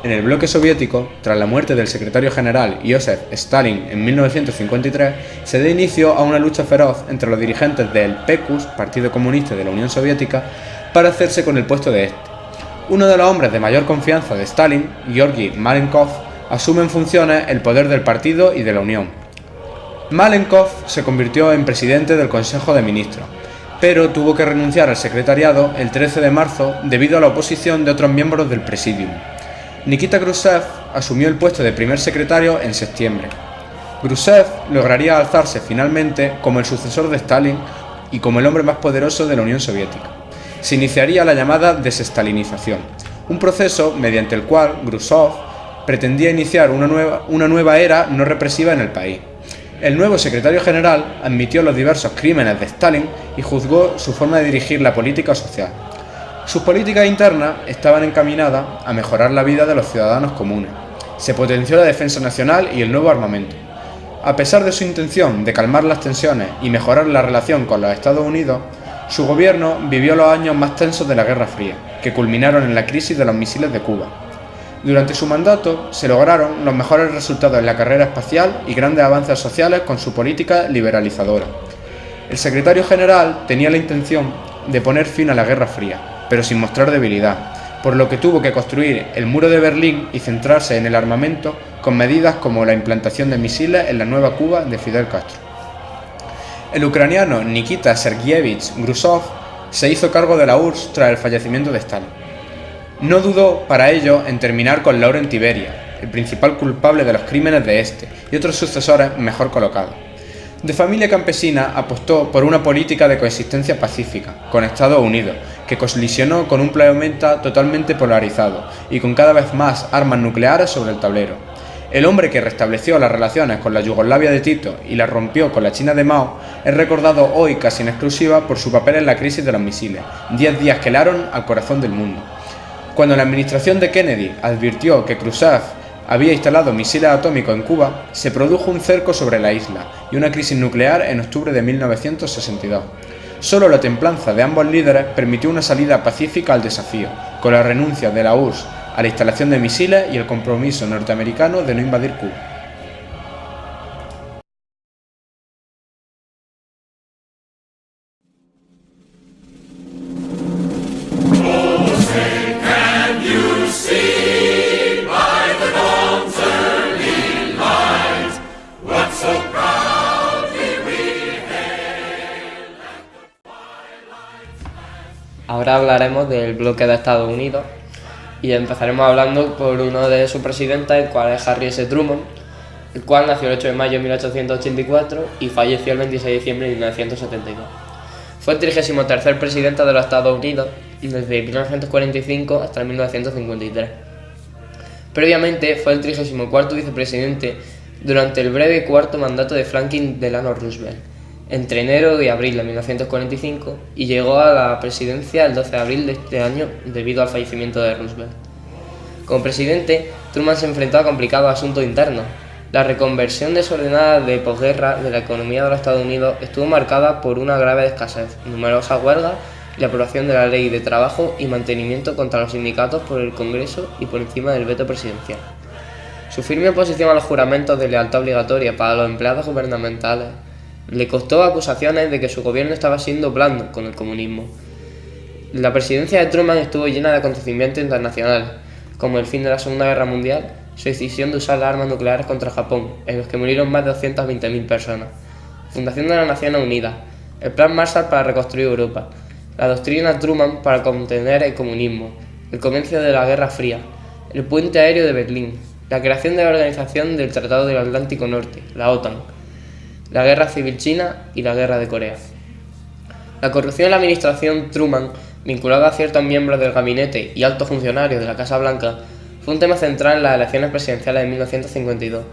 En el bloque soviético, tras la muerte del secretario general Joseph Stalin en 1953, se da inicio a una lucha feroz entre los dirigentes del PQS, Partido Comunista de la Unión Soviética, para hacerse con el puesto de este. Uno de los hombres de mayor confianza de Stalin, Georgy Malenkov, asume en funciones el poder del partido y de la Unión. Malenkov se convirtió en presidente del Consejo de Ministros, pero tuvo que renunciar al secretariado el 13 de marzo debido a la oposición de otros miembros del Presidium. Nikita Khrushchev asumió el puesto de primer secretario en septiembre. Khrushchev lograría alzarse finalmente como el sucesor de Stalin y como el hombre más poderoso de la Unión Soviética. Se iniciaría la llamada desestalinización, un proceso mediante el cual Khrushchev pretendía iniciar una nueva era no represiva en el país. El nuevo secretario general admitió los diversos crímenes de Stalin y juzgó su forma de dirigir la política social. Sus políticas internas estaban encaminadas a mejorar la vida de los ciudadanos comunes. Se potenció la defensa nacional y el nuevo armamento. A pesar de su intención de calmar las tensiones y mejorar la relación con los Estados Unidos, su gobierno vivió los años más tensos de la Guerra Fría, que culminaron en la crisis de los misiles de Cuba. Durante su mandato se lograron los mejores resultados en la carrera espacial y grandes avances sociales con su política liberalizadora. El secretario general tenía la intención de poner fin a la Guerra Fría, pero sin mostrar debilidad, por lo que tuvo que construir el muro de Berlín y centrarse en el armamento con medidas como la implantación de misiles en la nueva Cuba de Fidel Castro. El ucraniano Nikita Sergeyevich Khrushchev se hizo cargo de la URSS tras el fallecimiento de Stalin. No dudó para ello en terminar con Laurent Tiberia, el principal culpable de los crímenes de este, y otros sucesores mejor colocados. De familia campesina, apostó por una política de coexistencia pacífica con Estados Unidos, que colisionó con un planeta totalmente polarizado y con cada vez más armas nucleares sobre el tablero. El hombre que restableció las relaciones con la Yugoslavia de Tito y las rompió con la China de Mao es recordado hoy casi en exclusiva por su papel en la crisis de los misiles, 10 días que helaron al corazón del mundo. Cuando la administración de Kennedy advirtió que Khrushchev había instalado misiles atómicos en Cuba, se produjo un cerco sobre la isla y una crisis nuclear en octubre de 1962. Solo la templanza de ambos líderes permitió una salida pacífica al desafío, con la renuncia de la URSS a la instalación de misiles y el compromiso norteamericano de no invadir Cuba. Ahora hablaremos del bloque de Estados Unidos y empezaremos hablando por uno de sus presidentes, el cual es Harry S. Truman, el cual nació el 8 de mayo de 1884 y falleció el 26 de diciembre de 1972. Fue el 33º presidente de los Estados Unidos desde 1945 hasta el 1953. Previamente fue el 34º vicepresidente durante el breve cuarto mandato de Franklin Delano Roosevelt, entre enero y abril de 1945, y llegó a la presidencia el 12 de abril de este año debido al fallecimiento de Roosevelt. Como presidente, Truman se enfrentó a complicados asuntos internos. La reconversión desordenada de posguerra de la economía de los Estados Unidos estuvo marcada por una grave escasez, numerosas huelgas y la aprobación de la ley de trabajo y mantenimiento contra los sindicatos por el Congreso y por encima del veto presidencial. Su firme oposición a los juramentos de lealtad obligatoria para los empleados gubernamentales le costó acusaciones de que su gobierno estaba siendo blando con el comunismo. La presidencia de Truman estuvo llena de acontecimientos internacionales, como el fin de la Segunda Guerra Mundial, su decisión de usar las armas nucleares contra Japón, en los que murieron más de 220.000 personas, fundación de las Naciones Unidas, el Plan Marshall para reconstruir Europa, la doctrina Truman para contener el comunismo, el comienzo de la Guerra Fría, el puente aéreo de Berlín, la creación de la Organización del Tratado del Atlántico Norte, la OTAN, la Guerra Civil China y la Guerra de Corea. La corrupción en la administración Truman, vinculada a ciertos miembros del gabinete y altos funcionarios de la Casa Blanca, fue un tema central en las elecciones presidenciales de 1952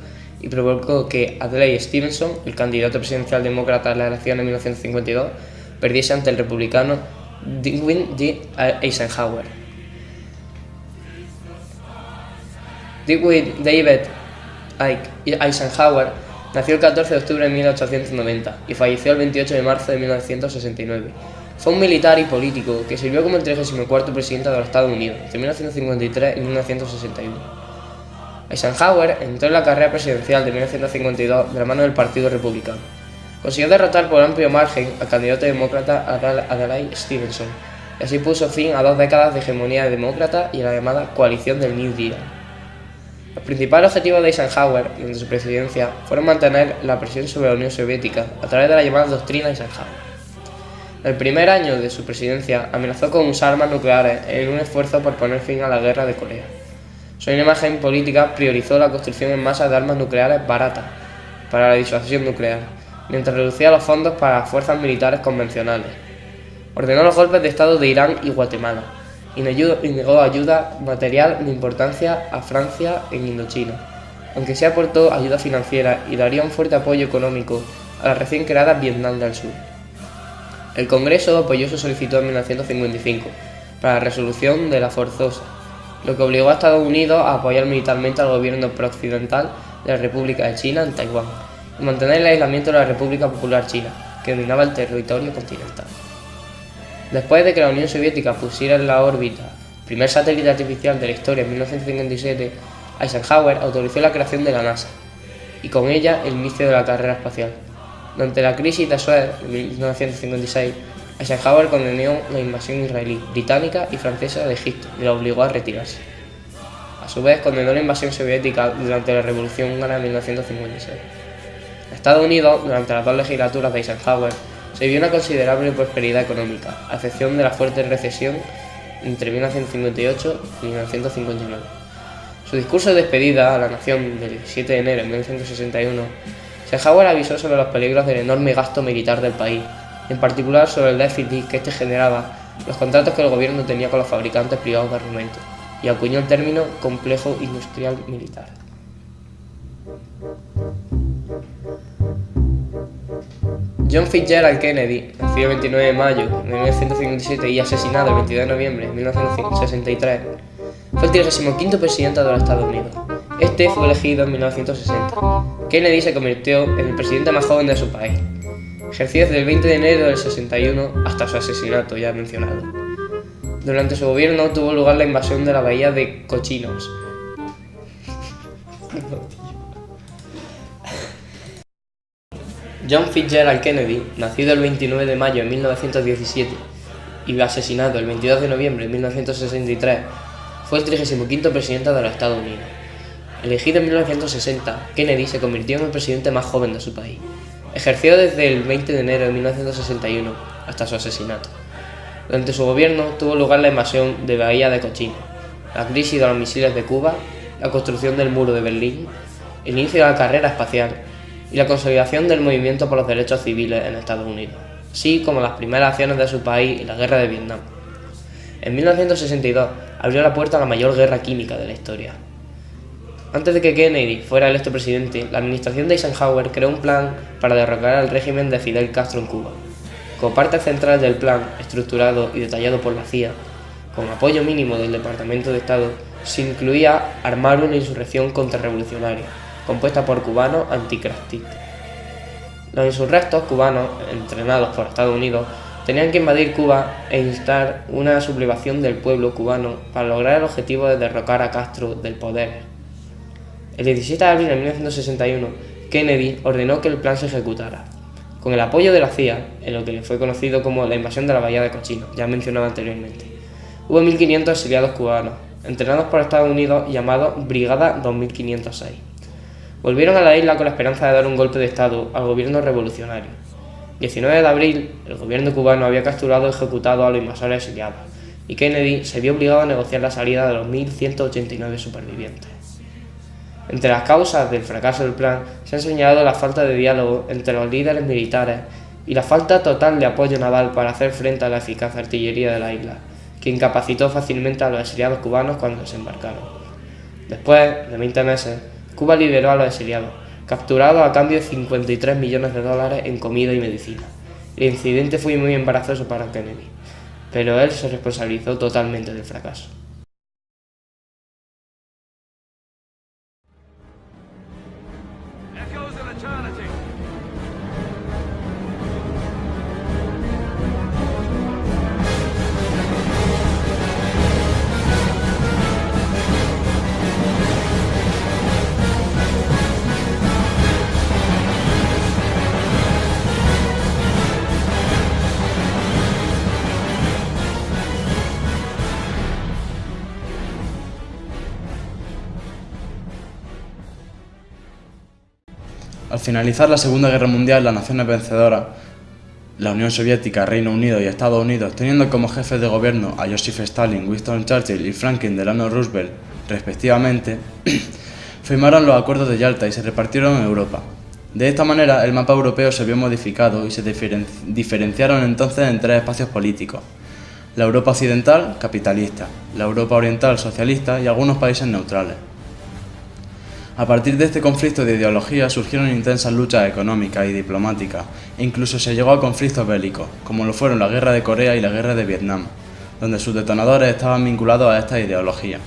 y provocó que Adlai Stevenson, el candidato presidencial demócrata en las elecciones de 1952, perdiese ante el republicano Dwight D. Eisenhower. Dwight David Eisenhower nació el 14 de octubre de 1890 y falleció el 28 de marzo de 1969. Fue un militar y político que sirvió como el 34º presidente de los Estados Unidos entre 1953 y 1961. Eisenhower entró en la carrera presidencial de 1952 de la mano del Partido Republicano. Consiguió derrotar por amplio margen al candidato demócrata Adlai Stevenson, y así puso fin a 2 décadas de hegemonía demócrata y a la llamada coalición del New Deal. Los principales objetivos de Eisenhower durante su presidencia fueron mantener la presión sobre la Unión Soviética a través de la llamada doctrina Eisenhower. El primer año de su presidencia amenazó con usar armas nucleares en un esfuerzo por poner fin a la guerra de Corea. Su imagen política priorizó la construcción en masa de armas nucleares baratas para la disuasión nuclear, mientras reducía los fondos para las fuerzas militares convencionales. Ordenó los golpes de Estado de Irán y Guatemala y negó ayuda material de importancia a Francia en Indochina, aunque sí aportó ayuda financiera y daría un fuerte apoyo económico a la recién creada Vietnam del Sur. El Congreso apoyó su solicitud en 1955 para la resolución de la Forzosa, lo que obligó a Estados Unidos a apoyar militarmente al gobierno prooccidental de la República de China en Taiwán y mantener el aislamiento de la República Popular China, que dominaba el territorio continental. Después de que la Unión Soviética pusiera en la órbita el primer satélite artificial de la historia en 1957, Eisenhower autorizó la creación de la NASA y con ella el inicio de la carrera espacial. Durante la crisis de Suez de 1956, Eisenhower condenó la invasión israelí, británica y francesa de Egipto y la obligó a retirarse. A su vez, condenó la invasión soviética durante la Revolución Húngara de 1956. En Estados Unidos, durante las 2 legislaturas de Eisenhower, se vio una considerable prosperidad económica, a excepción de la fuerte recesión entre 1958 y 1959. Su discurso de despedida a la nación del 17 de enero de 1961, Eisenhower avisó sobre los peligros del enorme gasto militar del país, en particular sobre el déficit que este generaba, los contratos que el gobierno tenía con los fabricantes privados de armamento, y acuñó el término complejo industrial militar. John Fitzgerald Kennedy, nacido el 29 de mayo de 1957 y asesinado el 22 de noviembre de 1963, fue el 35º presidente de los Estados Unidos. Este fue elegido en 1960. Kennedy se convirtió en el presidente más joven de su país. Ejerció desde el 20 de enero del 61 hasta su asesinato, ya mencionado. Durante su gobierno tuvo lugar la invasión de la bahía de Cochinos. John Fitzgerald Kennedy, nacido el 29 de mayo de 1917 y asesinado el 22 de noviembre de 1963, fue el 35º presidente de los Estados Unidos. Elegido en 1960, Kennedy se convirtió en el presidente más joven de su país. Ejerció desde el 20 de enero de 1961 hasta su asesinato. Durante su gobierno tuvo lugar la invasión de Bahía de Cochinos, la crisis de los misiles de Cuba, la construcción del muro de Berlín, el inicio de la carrera espacial y la consolidación del movimiento por los derechos civiles en Estados Unidos, así como las primeras acciones de su país en la guerra de Vietnam. En 1962 abrió la puerta a la mayor guerra química de la historia. Antes de que Kennedy fuera electo presidente, la administración de Eisenhower creó un plan para derrocar al régimen de Fidel Castro en Cuba. Como parte central del plan, estructurado y detallado por la CIA, con apoyo mínimo del Departamento de Estado, se incluía armar una insurrección contrarrevolucionaria, compuesta por cubanos anticrastistas. Los insurrectos cubanos, entrenados por Estados Unidos, tenían que invadir Cuba e instar una sublevación del pueblo cubano para lograr el objetivo de derrocar a Castro del poder. El 17 de abril de 1961, Kennedy ordenó que el plan se ejecutara. Con el apoyo de la CIA, en lo que le fue conocido como la invasión de la Bahía de Cochinos, ya mencionado anteriormente, hubo 1.500 exiliados cubanos, entrenados por Estados Unidos y llamados Brigada 2506. Volvieron a la isla con la esperanza de dar un golpe de Estado al gobierno revolucionario. El 19 de abril, el gobierno cubano había capturado y ejecutado a los invasores exiliados, y Kennedy se vio obligado a negociar la salida de los 1.189 supervivientes. Entre las causas del fracaso del plan se ha señalado la falta de diálogo entre los líderes militares y la falta total de apoyo naval para hacer frente a la eficaz artillería de la isla, que incapacitó fácilmente a los exiliados cubanos cuando desembarcaron. Después de 20 meses, Cuba liberó a los exiliados, capturados a cambio de $53 millones en comida y medicina. El incidente fue muy embarazoso para Kennedy, pero él se responsabilizó totalmente del fracaso. finalizar la Segunda Guerra Mundial, las naciones vencedoras, la Unión Soviética, Reino Unido y Estados Unidos, teniendo como jefes de gobierno a Joseph Stalin, Winston Churchill y Franklin Delano Roosevelt, respectivamente, firmaron los acuerdos de Yalta y se repartieron en Europa. De esta manera, el mapa europeo se vio modificado y se diferenciaron entonces en tres espacios políticos: la Europa occidental, capitalista; la Europa oriental, socialista; y algunos países neutrales. A partir de este conflicto de ideología surgieron intensas luchas económicas y diplomáticas, e incluso se llegó a conflictos bélicos, como lo fueron la Guerra de Corea y la Guerra de Vietnam, donde sus detonadores estaban vinculados a esta ideología.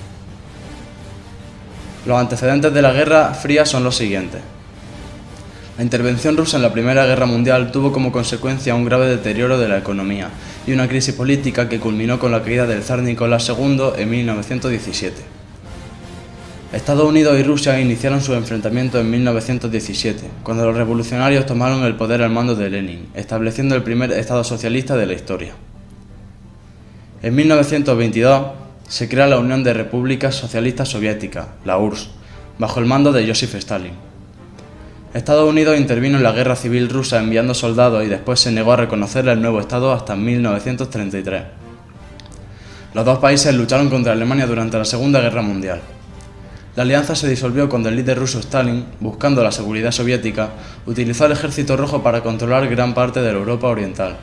Los antecedentes de la Guerra Fría son los siguientes. La intervención rusa en la Primera Guerra Mundial tuvo como consecuencia un grave deterioro de la economía y una crisis política que culminó con la caída del zar Nicolás II en 1917. Estados Unidos y Rusia iniciaron su enfrentamiento en 1917, cuando los revolucionarios tomaron el poder al mando de Lenin, estableciendo el primer Estado socialista de la historia. En 1922 se crea la Unión de Repúblicas Socialistas Soviéticas, la URSS, bajo el mando de Joseph Stalin. Estados Unidos intervino en la Guerra Civil Rusa enviando soldados y después se negó a reconocer el nuevo Estado hasta 1933. Los dos países lucharon contra Alemania durante la Segunda Guerra Mundial. La alianza se disolvió cuando el líder ruso Stalin, buscando la seguridad soviética, utilizó al Ejército Rojo para controlar gran parte de la Europa oriental.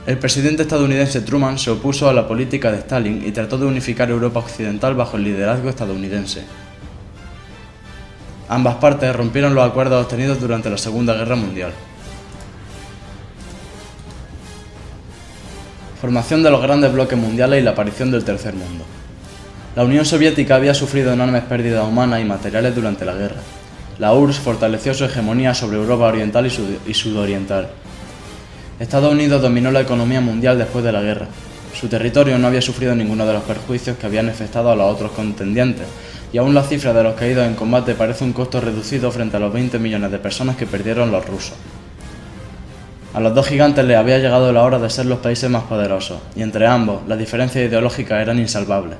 El presidente estadounidense Truman se opuso a la política de Stalin y trató de unificar Europa occidental bajo el liderazgo estadounidense. Ambas partes rompieron los acuerdos obtenidos durante la Segunda Guerra Mundial. Formación de los grandes bloques mundiales y la aparición del Tercer Mundo. La Unión Soviética había sufrido enormes pérdidas humanas y materiales durante la guerra. La URSS fortaleció su hegemonía sobre Europa oriental y sudoriental. Estados Unidos dominó la economía mundial después de la guerra. Su territorio no había sufrido ninguno de los perjuicios que habían afectado a los otros contendientes, y aún la cifra de los caídos en combate parece un costo reducido frente a los 20 millones de personas que perdieron los rusos. A los dos gigantes les había llegado la hora de ser los países más poderosos, y entre ambos las diferencias ideológicas eran insalvables.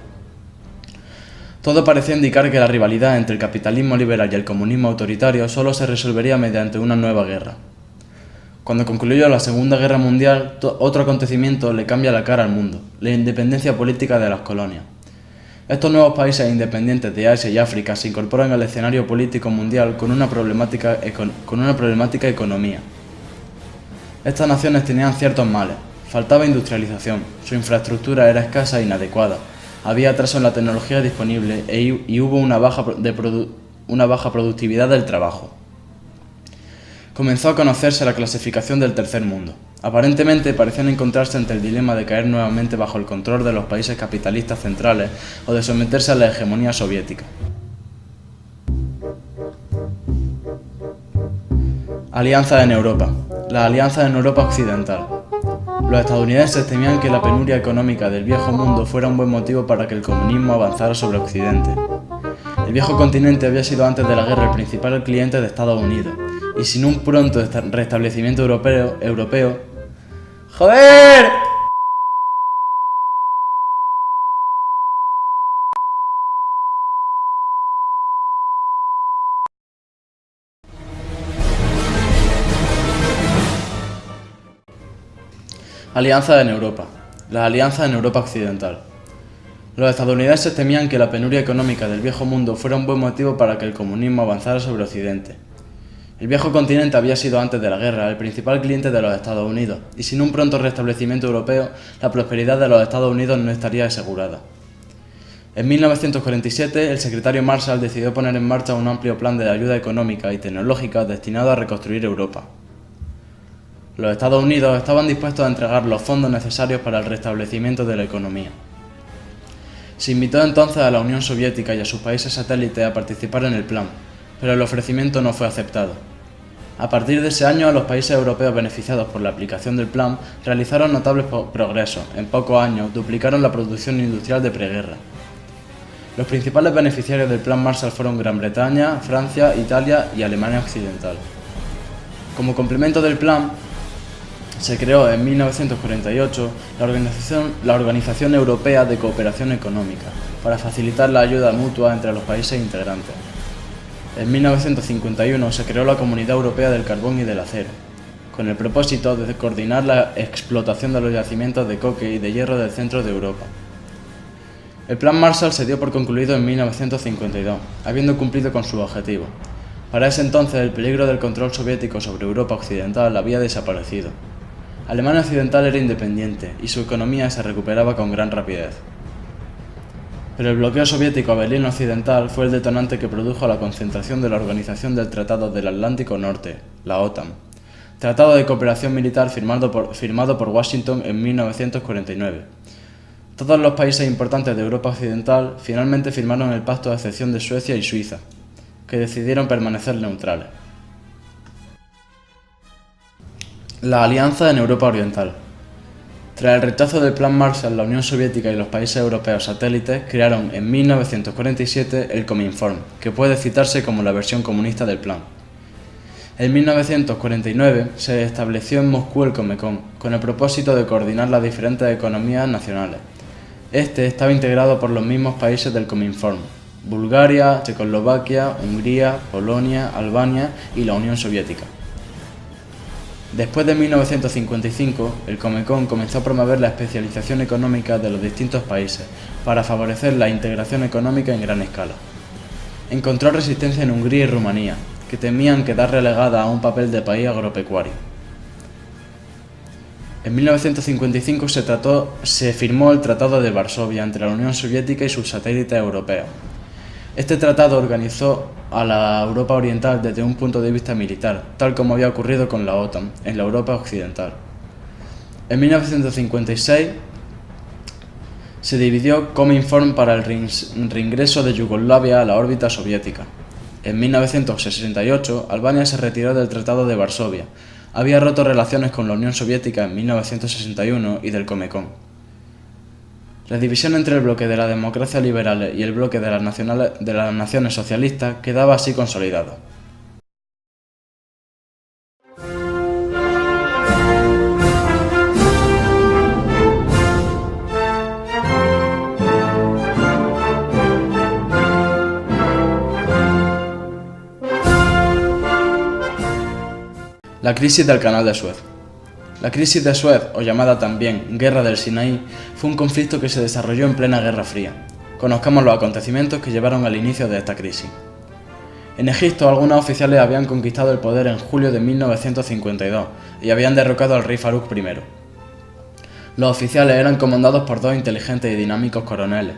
Todo parecía indicar que la rivalidad entre el capitalismo liberal y el comunismo autoritario solo se resolvería mediante una nueva guerra. Cuando concluyó la Segunda Guerra Mundial, otro acontecimiento le cambia la cara al mundo: la independencia política de las colonias. Estos nuevos países independientes de Asia y África se incorporan al escenario político mundial con una problemática economía. Estas naciones tenían ciertos males: faltaba industrialización, su infraestructura era escasa e inadecuada, había atraso en la tecnología disponible y hubo una baja productividad del trabajo. Comenzó a conocerse la clasificación del Tercer Mundo. Aparentemente parecían encontrarse ante el dilema de caer nuevamente bajo el control de los países capitalistas centrales o de someterse a la hegemonía soviética. Alianzas en Europa. Las alianzas en Europa occidental. Los estadounidenses temían que la penuria económica del viejo mundo fuera un buen motivo para que el comunismo avanzara sobre Occidente. El viejo continente había sido antes de la guerra el principal cliente de Estados Unidos, y sin un pronto restablecimiento europeo... ¡Joder! Alianzas en Europa. Las alianzas en Europa occidental. Los estadounidenses temían que la penuria económica del viejo mundo fuera un buen motivo para que el comunismo avanzara sobre Occidente. El viejo continente había sido antes de la guerra el principal cliente de los Estados Unidos, y sin un pronto restablecimiento europeo, la prosperidad de los Estados Unidos no estaría asegurada. En 1947, el secretario Marshall decidió poner en marcha un amplio plan de ayuda económica y tecnológica destinado a reconstruir Europa. Los Estados Unidos estaban dispuestos a entregar los fondos necesarios para el restablecimiento de la economía. Se invitó entonces a la Unión Soviética y a sus países satélites a participar en el plan, pero el ofrecimiento no fue aceptado. A partir de ese año, los países europeos beneficiados por la aplicación del plan realizaron notables progresos. En pocos años, duplicaron la producción industrial de preguerra. Los principales beneficiarios del Plan Marshall fueron Gran Bretaña, Francia, Italia y Alemania Occidental. Como complemento del plan, se creó en 1948 la Organización Europea de Cooperación Económica, para facilitar la ayuda mutua entre los países integrantes. En 1951 se creó la Comunidad Europea del Carbón y del Acero, con el propósito de coordinar la explotación de los yacimientos de coque y de hierro del centro de Europa. El Plan Marshall se dio por concluido en 1952, habiendo cumplido con su objetivo. Para ese entonces el peligro del control soviético sobre Europa Occidental había desaparecido. Alemania Occidental era independiente y su economía se recuperaba con gran rapidez. Pero el bloqueo soviético a Berlín Occidental fue el detonante que produjo la concentración de la Organización del Tratado del Atlántico Norte, la OTAN, tratado de cooperación militar firmado por Washington en 1949. Todos los países importantes de Europa Occidental finalmente firmaron el pacto a excepción de Suecia y Suiza, que decidieron permanecer neutrales. La alianza en Europa Oriental. Tras el rechazo del Plan Marshall, la Unión Soviética y los países europeos satélites crearon en 1947 el Cominform, que puede citarse como la versión comunista del plan. En 1949 se estableció en Moscú el Comecon, con el propósito de coordinar las diferentes economías nacionales. Este estaba integrado por los mismos países del Cominform: Bulgaria, Checoslovaquia, Hungría, Polonia, Albania y la Unión Soviética. Después de 1955, el Comecon comenzó a promover la especialización económica de los distintos países para favorecer la integración económica en gran escala. Encontró resistencia en Hungría y Rumanía, que temían quedar relegada a un papel de país agropecuario. En 1955 se firmó el Tratado de Varsovia entre la Unión Soviética y sus satélites europeos. Este tratado organizó a la Europa Oriental desde un punto de vista militar, tal como había ocurrido con la OTAN en la Europa Occidental. En 1956 se dividió Cominform para el reingreso de Yugoslavia a la órbita soviética. En 1968, Albania se retiró del Tratado de Varsovia. Había roto relaciones con la Unión Soviética en 1961 y del Comecon. La división entre el bloque de las democracias liberales y el bloque de las naciones socialistas quedaba así consolidado. La crisis del Canal de Suez. La crisis de Suez, o llamada también Guerra del Sinaí, fue un conflicto que se desarrolló en plena Guerra Fría. Conozcamos los acontecimientos que llevaron al inicio de esta crisis. En Egipto, algunos oficiales habían conquistado el poder en julio de 1952 y habían derrocado al rey Farouk I. Los oficiales eran comandados por dos inteligentes y dinámicos coroneles,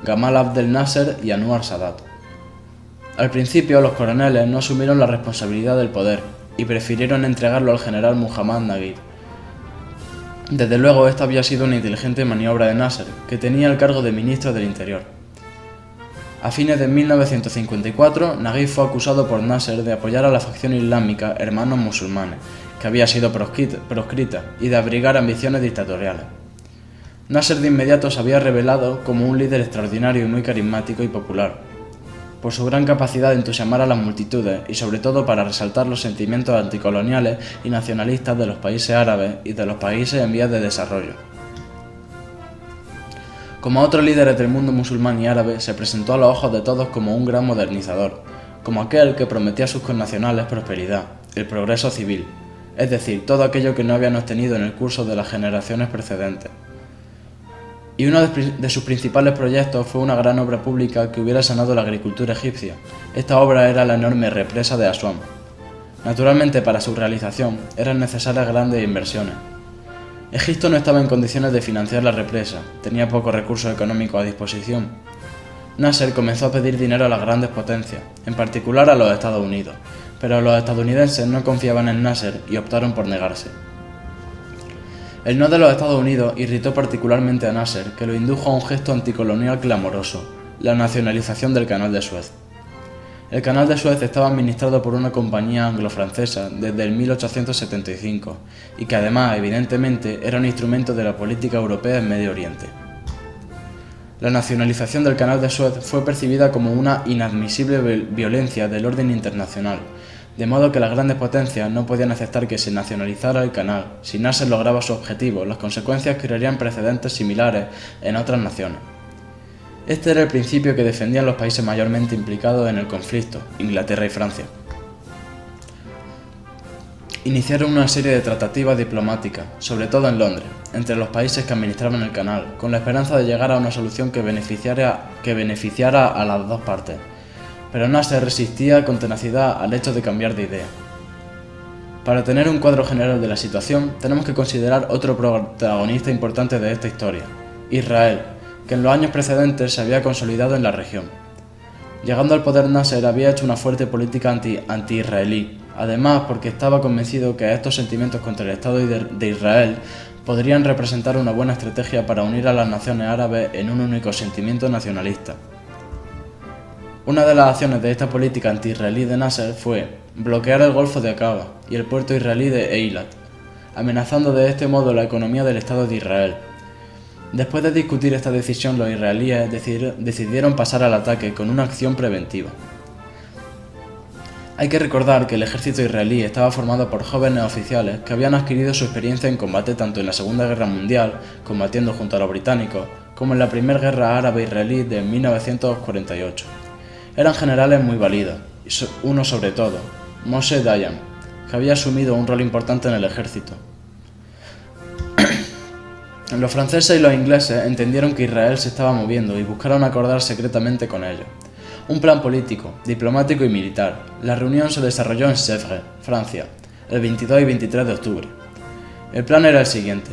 Gamal Abdel Nasser y Anwar Sadat. Al principio, los coroneles no asumieron la responsabilidad del poder y prefirieron entregarlo al general Muhammad Naguib. Desde luego, esta había sido una inteligente maniobra de Nasser, que tenía el cargo de ministro del Interior. A fines de 1954, Naguib fue acusado por Nasser de apoyar a la facción islámica Hermanos Musulmanes, que había sido proscrita, y de abrigar ambiciones dictatoriales. Nasser de inmediato se había revelado como un líder extraordinario y muy carismático y popular, por su gran capacidad de entusiasmar a las multitudes y sobre todo para resaltar los sentimientos anticoloniales y nacionalistas de los países árabes y de los países en vías de desarrollo. Como otros líderes del mundo musulmán y árabe, se presentó a los ojos de todos como un gran modernizador, como aquel que prometía a sus connacionales prosperidad, el progreso civil, es decir, todo aquello que no habían obtenido en el curso de las generaciones precedentes. Y uno de sus principales proyectos fue una gran obra pública que hubiera sanado la agricultura egipcia. Esta obra era la enorme represa de Asuán. Naturalmente, para su realización eran necesarias grandes inversiones. Egipto no estaba en condiciones de financiar la represa, tenía pocos recursos económicos a disposición. Nasser comenzó a pedir dinero a las grandes potencias, en particular a los Estados Unidos, pero los estadounidenses no confiaban en Nasser y optaron por negarse. El no de los Estados Unidos irritó particularmente a Nasser, que lo indujo a un gesto anticolonial clamoroso, la nacionalización del Canal de Suez. El Canal de Suez estaba administrado por una compañía anglo-francesa desde el 1875 y que además, evidentemente, era un instrumento de la política europea en Medio Oriente. La nacionalización del Canal de Suez fue percibida como una inadmisible violencia del orden internacional, de modo que las grandes potencias no podían aceptar que se nacionalizara el canal. Si Nasser lograba su objetivo, las consecuencias crearían precedentes similares en otras naciones. Este era el principio que defendían los países mayormente implicados en el conflicto, Inglaterra y Francia. Iniciaron una serie de tratativas diplomáticas, sobre todo en Londres, entre los países que administraban el canal, con la esperanza de llegar a una solución que beneficiara a las dos partes. Pero Nasser resistía con tenacidad al hecho de cambiar de idea. Para tener un cuadro general de la situación, tenemos que considerar otro protagonista importante de esta historia, Israel, que en los años precedentes se había consolidado en la región. Llegando al poder, Nasser había hecho una fuerte política anti-israelí, además porque estaba convencido que estos sentimientos contra el Estado de Israel podrían representar una buena estrategia para unir a las naciones árabes en un único sentimiento nacionalista. Una de las acciones de esta política anti-israelí de Nasser fue bloquear el Golfo de Aqaba y el puerto israelí de Eilat, amenazando de este modo la economía del Estado de Israel. Después de discutir esta decisión, los israelíes decidieron pasar al ataque con una acción preventiva. Hay que recordar que el ejército israelí estaba formado por jóvenes oficiales que habían adquirido su experiencia en combate tanto en la Segunda Guerra Mundial, combatiendo junto a los británicos, como en la Primera Guerra Árabe-Israelí de 1948. Eran generales muy válidos, uno sobre todo, Moshe Dayan, que había asumido un rol importante en el ejército. Los franceses y los ingleses entendieron que Israel se estaba moviendo y buscaron acordar secretamente con ellos. Un plan político, diplomático y militar. La reunión se desarrolló en Sèvres, Francia, el 22 y 23 de octubre. El plan era el siguiente.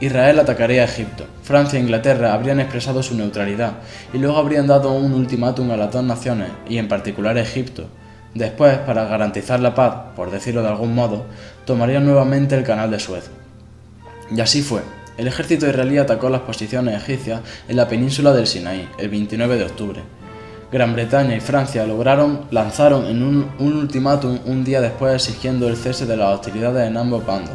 Israel atacaría a Egipto, Francia e Inglaterra habrían expresado su neutralidad y luego habrían dado un ultimátum a las dos naciones, y en particular a Egipto. Después, para garantizar la paz, por decirlo de algún modo, tomarían nuevamente el canal de Suez. Y así fue. El ejército israelí atacó las posiciones egipcias en la península del Sinaí, el 29 de octubre. Gran Bretaña y Francia lanzaron en un ultimátum un día después exigiendo el cese de las hostilidades en ambos bandos.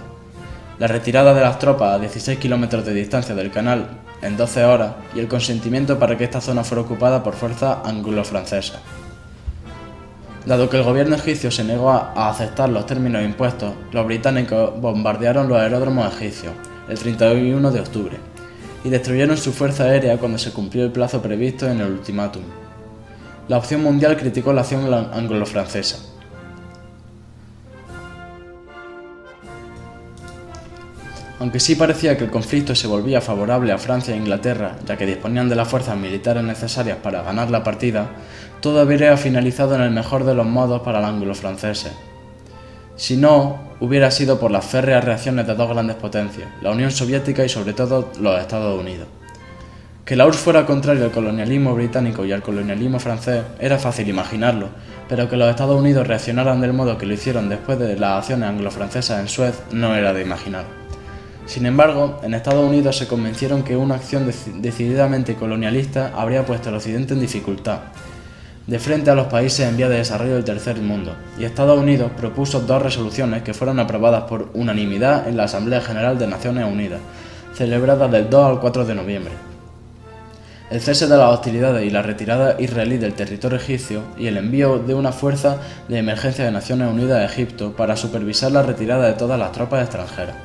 La retirada de las tropas a 16 kilómetros de distancia del canal en 12 horas y el consentimiento para que esta zona fuera ocupada por fuerzas anglo-francesas. Dado que el gobierno egipcio se negó a aceptar los términos impuestos, los británicos bombardearon los aeródromos egipcios el 31 de octubre y destruyeron su fuerza aérea cuando se cumplió el plazo previsto en el ultimátum. La opción mundial criticó la acción anglo-francesa. Aunque sí parecía que el conflicto se volvía favorable a Francia e Inglaterra, ya que disponían de las fuerzas militares necesarias para ganar la partida, todo habría finalizado en el mejor de los modos para los anglo-franceses. Si no, hubiera sido por las férreas reacciones de dos grandes potencias, la Unión Soviética y sobre todo los Estados Unidos. Que la URSS fuera contrario al colonialismo británico y al colonialismo francés era fácil imaginarlo, pero que los Estados Unidos reaccionaran del modo que lo hicieron después de las acciones anglo-francesas en Suez no era de imaginar. Sin embargo, en Estados Unidos se convencieron que una acción decididamente colonialista habría puesto al Occidente en dificultad, de frente a los países en vía de desarrollo del tercer mundo, y Estados Unidos propuso dos resoluciones que fueron aprobadas por unanimidad en la Asamblea General de Naciones Unidas, celebrada del 2 al 4 de noviembre. El cese de las hostilidades y la retirada israelí del territorio egipcio y el envío de una fuerza de emergencia de Naciones Unidas a Egipto para supervisar la retirada de todas las tropas extranjeras.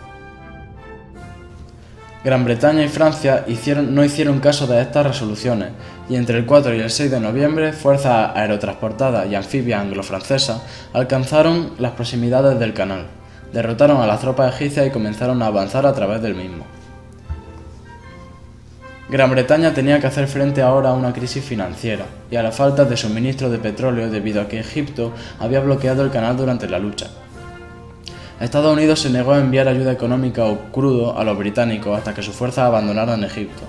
Gran Bretaña y Francia no hicieron caso de estas resoluciones, y entre el 4 y el 6 de noviembre, fuerzas aerotransportadas y anfibias anglo-francesas alcanzaron las proximidades del canal, derrotaron a las tropas egipcias y comenzaron a avanzar a través del mismo. Gran Bretaña tenía que hacer frente ahora a una crisis financiera y a la falta de suministro de petróleo debido a que Egipto había bloqueado el canal durante la lucha. Estados Unidos se negó a enviar ayuda económica o crudo a los británicos hasta que sus fuerzas abandonaran Egipto.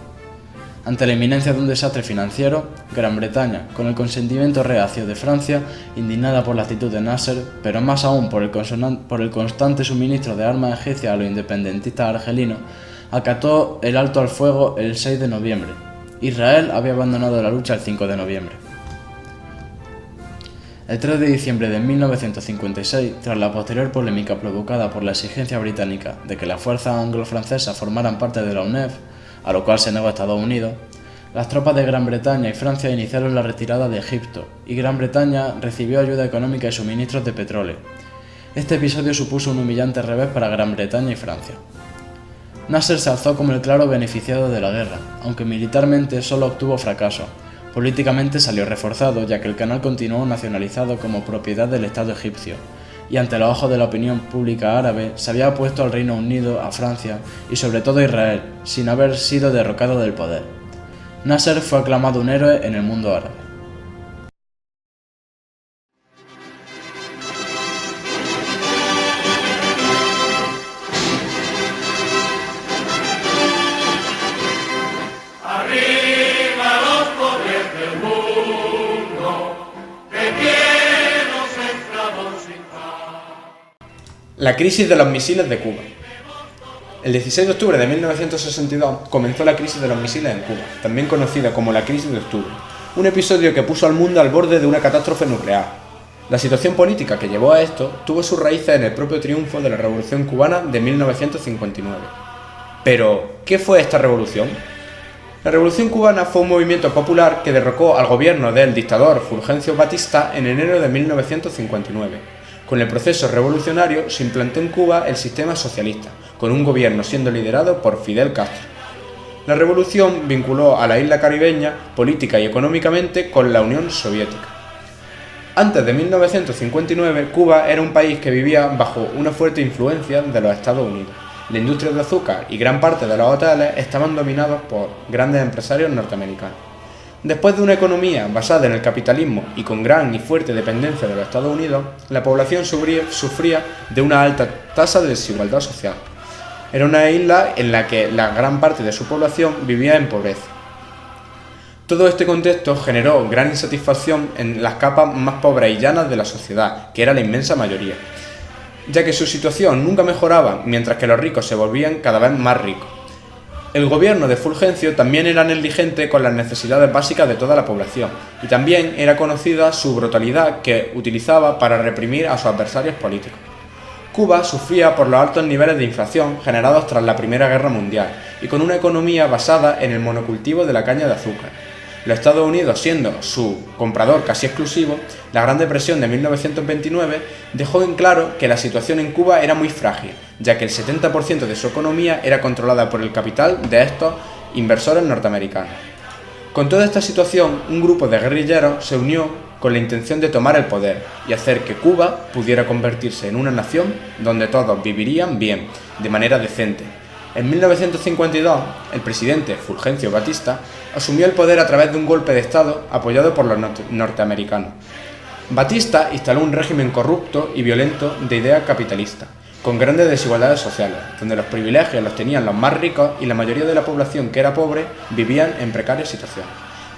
Ante la inminencia de un desastre financiero, Gran Bretaña, con el consentimiento reacio de Francia, indignada por la actitud de Nasser, pero más aún por el constante suministro de armas egipcias a los independentistas argelinos, acató el alto al fuego el 6 de noviembre. Israel había abandonado la lucha el 5 de noviembre. El 3 de diciembre de 1956, tras la posterior polémica provocada por la exigencia británica de que las fuerzas anglo-francesas formaran parte de la UNEF, a lo cual se negó Estados Unidos, las tropas de Gran Bretaña y Francia iniciaron la retirada de Egipto, y Gran Bretaña recibió ayuda económica y suministros de petróleo. Este episodio supuso un humillante revés para Gran Bretaña y Francia. Nasser se alzó como el claro beneficiado de la guerra, aunque militarmente solo obtuvo fracaso. Políticamente salió reforzado, ya que el canal continuó nacionalizado como propiedad del Estado egipcio, y ante los ojos de la opinión pública árabe se había opuesto al Reino Unido, a Francia y sobre todo a Israel, sin haber sido derrocado del poder. Nasser fue aclamado un héroe en el mundo árabe. La crisis de los misiles de Cuba. El 16 de octubre de 1962 comenzó la crisis de los misiles en Cuba, también conocida como la crisis de octubre, un episodio que puso al mundo al borde de una catástrofe nuclear. La situación política que llevó a esto tuvo sus raíces en el propio triunfo de la Revolución Cubana de 1959. Pero, ¿qué fue esta revolución? La Revolución Cubana fue un movimiento popular que derrocó al gobierno del dictador Fulgencio Batista en enero de 1959. Con el proceso revolucionario se implantó en Cuba el sistema socialista, con un gobierno siendo liderado por Fidel Castro. La revolución vinculó a la isla caribeña política y económicamente con la Unión Soviética. Antes de 1959, Cuba era un país que vivía bajo una fuerte influencia de los Estados Unidos. La industria de azúcar y gran parte de los hoteles estaban dominados por grandes empresarios norteamericanos. Después de una economía basada en el capitalismo y con gran y fuerte dependencia de los Estados Unidos, la población sufría de una alta tasa de desigualdad social. Era una isla en la que la gran parte de su población vivía en pobreza. Todo este contexto generó gran insatisfacción en las capas más pobres y llanas de la sociedad, que era la inmensa mayoría, ya que su situación nunca mejoraba mientras que los ricos se volvían cada vez más ricos. El gobierno de Fulgencio también era negligente con las necesidades básicas de toda la población, y también era conocida su brutalidad que utilizaba para reprimir a sus adversarios políticos. Cuba sufría por los altos niveles de inflación generados tras la Primera Guerra Mundial, y con una economía basada en el monocultivo de la caña de azúcar. Los Estados Unidos, siendo su comprador casi exclusivo, la Gran Depresión de 1929 dejó en claro que la situación en Cuba era muy frágil, ya que el 70% de su economía era controlada por el capital de estos inversores norteamericanos. Con toda esta situación, un grupo de guerrilleros se unió con la intención de tomar el poder y hacer que Cuba pudiera convertirse en una nación donde todos vivirían bien, de manera decente. En 1952, el presidente Fulgencio Batista asumió el poder a través de un golpe de Estado apoyado por los norteamericanos. Batista instaló un régimen corrupto y violento de idea capitalista, con grandes desigualdades sociales, donde los privilegios los tenían los más ricos y la mayoría de la población que era pobre vivían en precarias situaciones.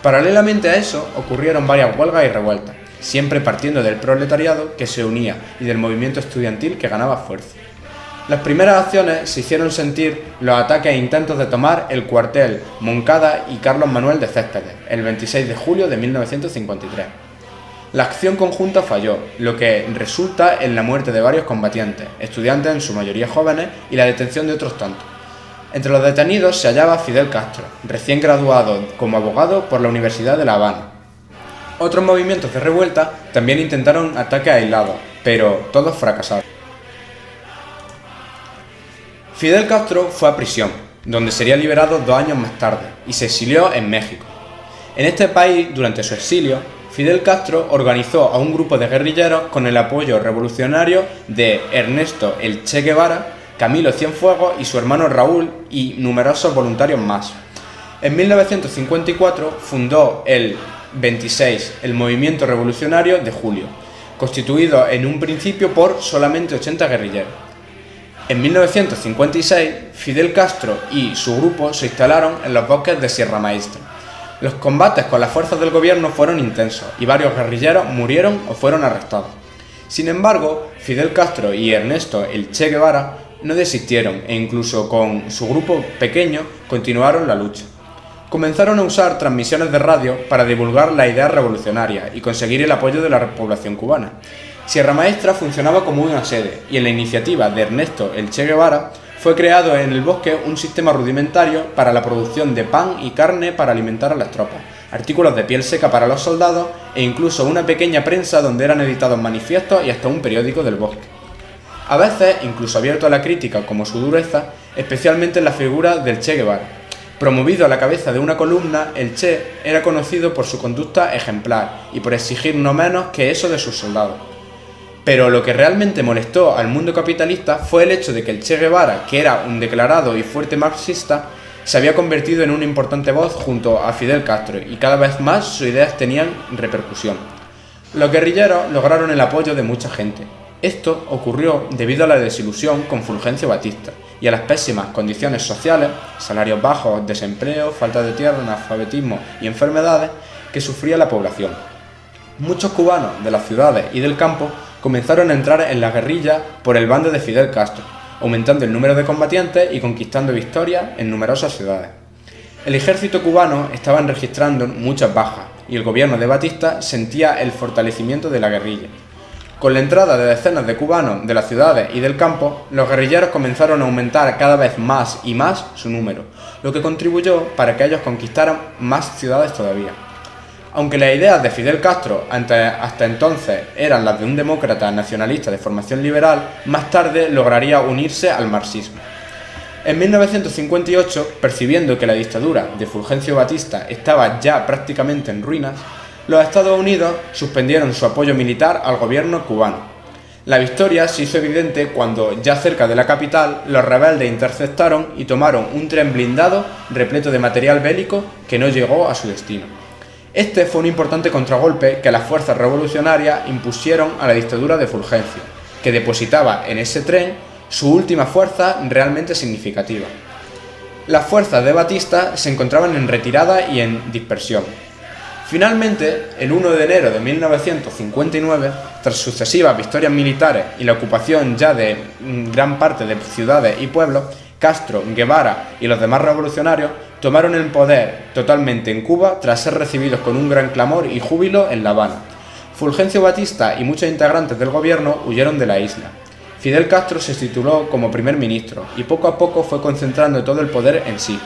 Paralelamente a eso, ocurrieron varias huelgas y revueltas, siempre partiendo del proletariado que se unía y del movimiento estudiantil que ganaba fuerza. Las primeras acciones se hicieron sentir los ataques e intentos de tomar el cuartel Moncada y Carlos Manuel de Céspedes, el 26 de julio de 1953. La acción conjunta falló, lo que resulta en la muerte de varios combatientes, estudiantes en su mayoría jóvenes, y la detención de otros tantos. Entre los detenidos se hallaba Fidel Castro, recién graduado como abogado por la Universidad de La Habana. Otros movimientos de revuelta también intentaron ataques aislados, pero todos fracasaron. Fidel Castro fue a prisión, donde sería liberado 2 años más tarde, y se exilió en México. En este país, durante su exilio, Fidel Castro organizó a un grupo de guerrilleros con el apoyo revolucionario de Ernesto el Che Guevara, Camilo Cienfuegos y su hermano Raúl y numerosos voluntarios más. En 1954 fundó el 26, el Movimiento Revolucionario de Julio, constituido en un principio por solamente 80 guerrilleros. En 1956, Fidel Castro y su grupo se instalaron en los bosques de Sierra Maestra. Los combates con las fuerzas del gobierno fueron intensos y varios guerrilleros murieron o fueron arrestados. Sin embargo, Fidel Castro y Ernesto el Che Guevara no desistieron e incluso con su grupo pequeño continuaron la lucha. Comenzaron a usar transmisiones de radio para divulgar las ideas revolucionarias y conseguir el apoyo de la población cubana. Sierra Maestra funcionaba como una sede y en la iniciativa de Ernesto el Che Guevara fue creado en el bosque un sistema rudimentario para la producción de pan y carne para alimentar a las tropas, artículos de piel seca para los soldados e incluso una pequeña prensa donde eran editados manifiestos y hasta un periódico del bosque. a veces incluso abierto a la crítica como su dureza, especialmente en la figura del Che Guevara. Promovido a la cabeza de una columna, el Che era conocido por su conducta ejemplar y por exigir no menos que eso de sus soldados. Pero lo que realmente molestó al mundo capitalista fue el hecho de que el Che Guevara, que era un declarado y fuerte marxista, se había convertido en una importante voz junto a Fidel Castro y cada vez más sus ideas tenían repercusión. Los guerrilleros lograron el apoyo de mucha gente. Esto ocurrió debido a la desilusión con Fulgencio Batista y a las pésimas condiciones sociales, salarios bajos, desempleo, falta de tierra, analfabetismo y enfermedades que sufría la población. Muchos cubanos de las ciudades y del campo comenzaron a entrar en la guerrilla por el bando de Fidel Castro, aumentando el número de combatientes y conquistando victorias en numerosas ciudades. El ejército cubano estaba registrando muchas bajas y el gobierno de Batista sentía el fortalecimiento de la guerrilla. Con la entrada de decenas de cubanos de las ciudades y del campo, los guerrilleros comenzaron a aumentar cada vez más y más su número, lo que contribuyó para que ellos conquistaran más ciudades todavía. Aunque las ideas de Fidel Castro hasta entonces eran las de un demócrata nacionalista de formación liberal, más tarde lograría unirse al marxismo. En 1958, percibiendo que la dictadura de Fulgencio Batista estaba ya prácticamente en ruinas, los Estados Unidos suspendieron su apoyo militar al gobierno cubano. La victoria se hizo evidente cuando, ya cerca de la capital, los rebeldes interceptaron y tomaron un tren blindado repleto de material bélico que no llegó a su destino. Este fue un importante contragolpe que las fuerzas revolucionarias impusieron a la dictadura de Fulgencio, que depositaba en ese tren su última fuerza realmente significativa. Las fuerzas de Batista se encontraban en retirada y en dispersión. Finalmente, el 1 de enero de 1959, tras sucesivas victorias militares y la ocupación ya de gran parte de ciudades y pueblos, Castro, Guevara y los demás revolucionarios tomaron el poder totalmente en Cuba tras ser recibidos con un gran clamor y júbilo en La Habana. Fulgencio Batista y muchos integrantes del gobierno huyeron de la isla. Fidel Castro se tituló como primer ministro y poco a poco fue concentrando todo el poder en sí.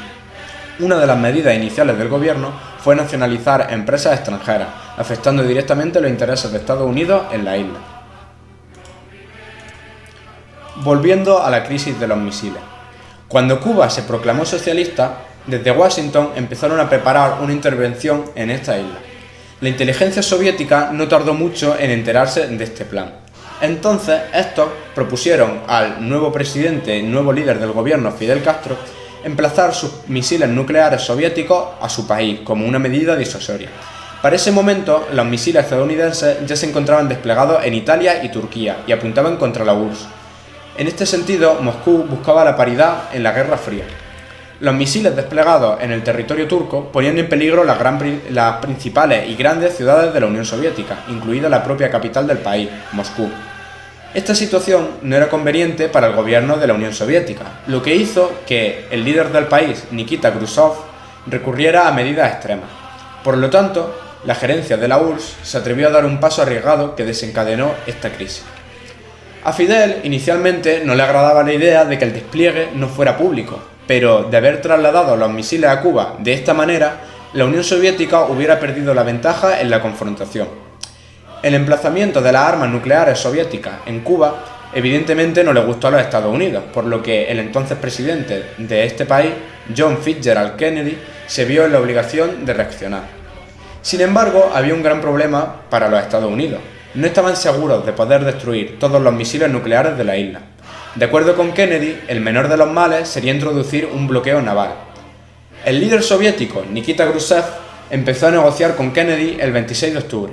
Una de las medidas iniciales del gobierno fue nacionalizar empresas extranjeras, afectando directamente los intereses de Estados Unidos en la isla. Volviendo a la crisis de los misiles. Cuando Cuba se proclamó socialista, desde Washington empezaron a preparar una intervención en esta isla. La inteligencia soviética no tardó mucho en enterarse de este plan. Entonces, estos propusieron al nuevo presidente y nuevo líder del gobierno, Fidel Castro, emplazar sus misiles nucleares soviéticos a su país como una medida disuasoria. Para ese momento, los misiles estadounidenses ya se encontraban desplegados en Italia y Turquía y apuntaban contra la URSS. En este sentido, Moscú buscaba la paridad en la Guerra Fría. Los misiles desplegados en el territorio turco ponían en peligro las principales y grandes ciudades de la Unión Soviética, incluida la propia capital del país, Moscú. Esta situación no era conveniente para el gobierno de la Unión Soviética, lo que hizo que el líder del país, Nikita Khrushchev, recurriera a medidas extremas. Por lo tanto, la gerencia de la URSS se atrevió a dar un paso arriesgado que desencadenó esta crisis. A Fidel inicialmente no le agradaba la idea de que el despliegue no fuera público, pero de haber trasladado los misiles a Cuba de esta manera, la Unión Soviética hubiera perdido la ventaja en la confrontación. El emplazamiento de las armas nucleares soviéticas en Cuba evidentemente no le gustó a los Estados Unidos, por lo que el entonces presidente de este país, John Fitzgerald Kennedy, se vio en la obligación de reaccionar. Sin embargo, había un gran problema para los Estados Unidos. No estaban seguros de poder destruir todos los misiles nucleares de la isla. De acuerdo con Kennedy, el menor de los males sería introducir un bloqueo naval. El líder soviético, Nikita Khrushchev, empezó a negociar con Kennedy el 26 de octubre.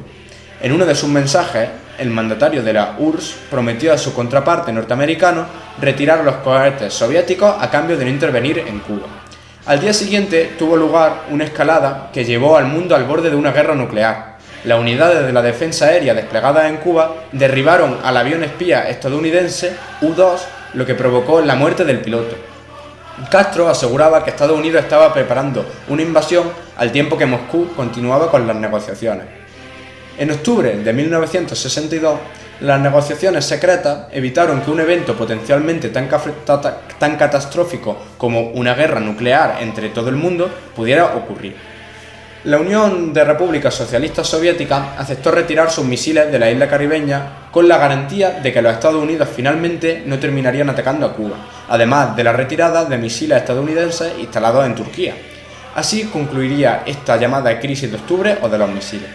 En uno de sus mensajes, el mandatario de la URSS prometió a su contraparte norteamericano retirar los cohetes soviéticos a cambio de no intervenir en Cuba. Al día siguiente tuvo lugar una escalada que llevó al mundo al borde de una guerra nuclear. Las unidades de la defensa aérea desplegadas en Cuba derribaron al avión espía estadounidense U-2, lo que provocó la muerte del piloto. Castro aseguraba que Estados Unidos estaba preparando una invasión al tiempo que Moscú continuaba con las negociaciones. En octubre de 1962, las negociaciones secretas evitaron que un evento potencialmente tan catastrófico como una guerra nuclear entre todo el mundo pudiera ocurrir. La Unión de Repúblicas Socialistas Soviéticas aceptó retirar sus misiles de la isla caribeña con la garantía de que los Estados Unidos finalmente no terminarían atacando a Cuba, además de la retirada de misiles estadounidenses instalados en Turquía. Así concluiría esta llamada crisis de octubre o de los misiles.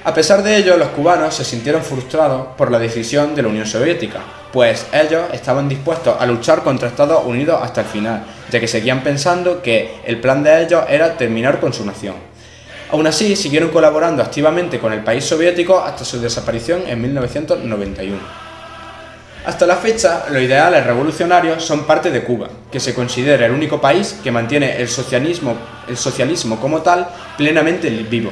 A pesar de ello, los cubanos se sintieron frustrados por la decisión de la Unión Soviética, pues ellos estaban dispuestos a luchar contra Estados Unidos hasta el final, ya que seguían pensando que el plan de ellos era terminar con su nación. Aún así, siguieron colaborando activamente con el país soviético hasta su desaparición en 1991. Hasta la fecha, los ideales revolucionarios son parte de Cuba, que se considera el único país que mantiene el socialismo como tal plenamente vivo.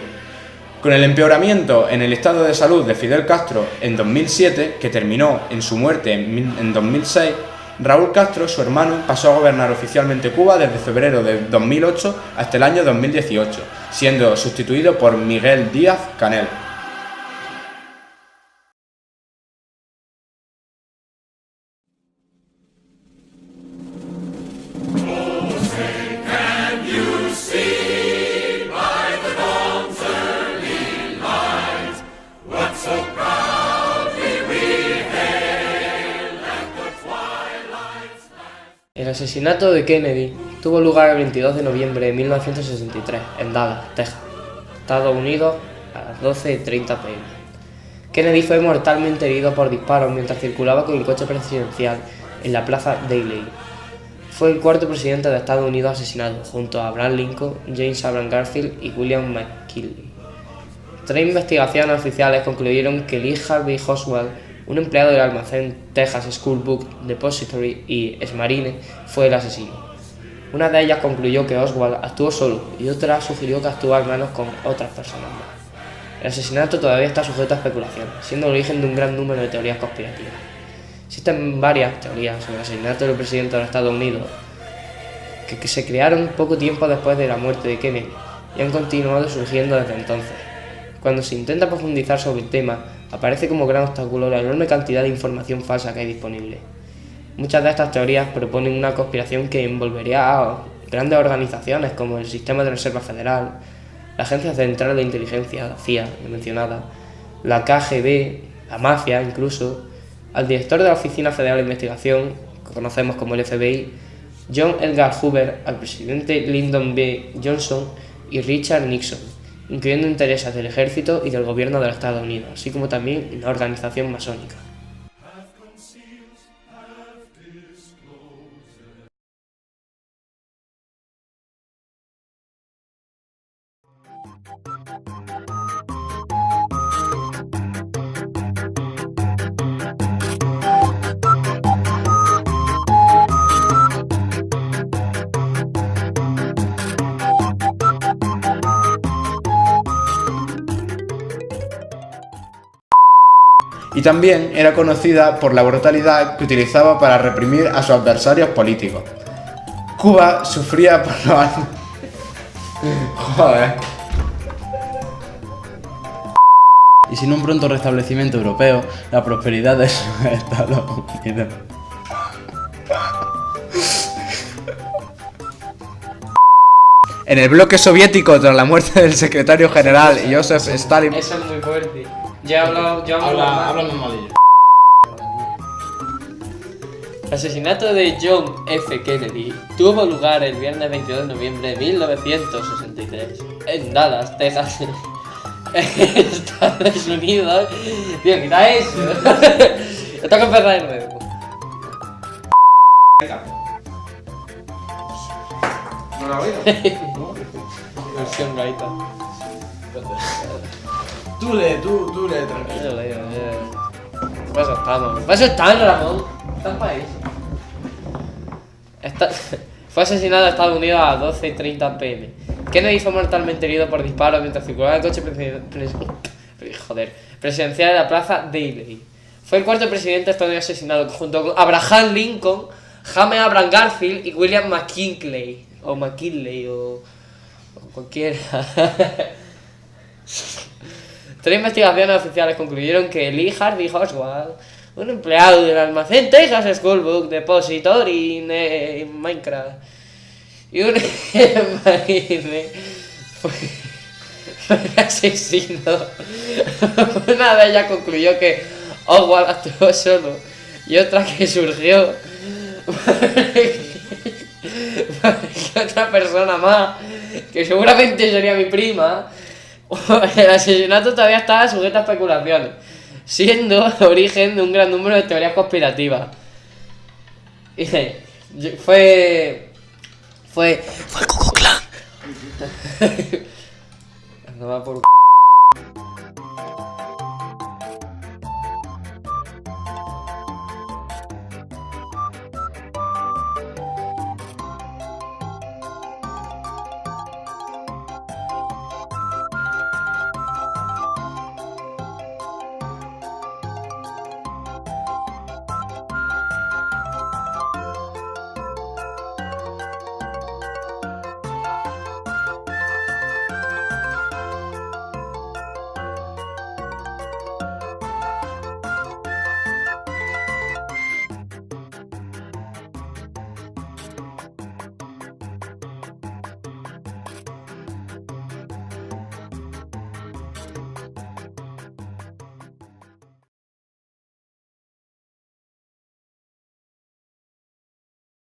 Con el empeoramiento en el estado de salud de Fidel Castro en 2007, que terminó en su muerte en 2006, Raúl Castro, su hermano, pasó a gobernar oficialmente Cuba desde febrero de 2008 hasta el año 2018, siendo sustituido por Miguel Díaz-Canel. El asesinato de Kennedy tuvo lugar el 22 de noviembre de 1963 en Dallas, Texas, Estados Unidos, a las 12:30 p.m. Kennedy fue mortalmente herido por disparos mientras circulaba con el coche presidencial en la Plaza Daly. Fue el cuarto presidente de Estados Unidos asesinado, junto a Abraham Lincoln, James Abraham Garfield y William McKinley. 3 investigaciones oficiales concluyeron que Lee Harvey Oswald, un empleado del almacén Texas School Book Depository y ex-marine, fue el asesino. Una de ellas concluyó que Oswald actuó solo y otra sugirió que actuó al menos con otras personas más. El asesinato todavía está sujeto a especulación, siendo el origen de un gran número de teorías conspirativas. Existen varias teorías sobre el asesinato del presidente de los Estados Unidos que se crearon poco tiempo después de la muerte de Kennedy y han continuado surgiendo desde entonces. Cuando se intenta profundizar sobre el tema, aparece como gran obstáculo la enorme cantidad de información falsa que hay disponible. Muchas de estas teorías proponen una conspiración que envolvería a grandes organizaciones como el Sistema de Reserva Federal, la Agencia Central de Inteligencia, la CIA, mencionada, la KGB, la mafia incluso, al director de la Oficina Federal de Investigación, que conocemos como el FBI, John Edgar Hoover, al presidente Lyndon B. Johnson y Richard Nixon, incluyendo intereses del ejército y del gobierno de los Estados Unidos, así como también la organización masónica. Y también era conocida por la brutalidad que utilizaba para reprimir a sus adversarios políticos. Cuba sufría por los años... Joder. Y sin un pronto restablecimiento europeo, la prosperidad de los Estados Unidos. En el bloque soviético, tras la muerte del secretario general Joseph Stalin... Eso es muy fuerte. Háblame malillo. El asesinato de John F. Kennedy tuvo lugar el viernes 22 de noviembre de 1963 en Dallas, Texas, Estados Unidos. Tío, quita eso. Tengo que empezar de nuevo. ¿No lo ha oído? Versión gaita. Tú lee, tranquilo. Para eso estamos, Ramón. Estás para eso. Fue asesinado en Estados Unidos a 12:30 p.m. Kennedy fue mortalmente herido por disparos mientras circulaba el coche presidencial en la Plaza Daly. Fue el cuarto presidente estadounidense asesinado junto con Abraham Lincoln, James Abraham Garfield y William McKinley. O McKinley o cualquiera. 3 investigaciones oficiales concluyeron que Lee Harvey Oswald, un empleado del almacén Texas School Book Depository en Minecraft, y un marine asesino. Una de ellas concluyó que Oswald actuó solo y otra que surgió porque otra persona más, que seguramente sería mi prima. El asesinato todavía estaba sujeto a especulaciones, siendo origen de un gran número de teorías conspirativas. Y fue el Ku Klux Klan. No va por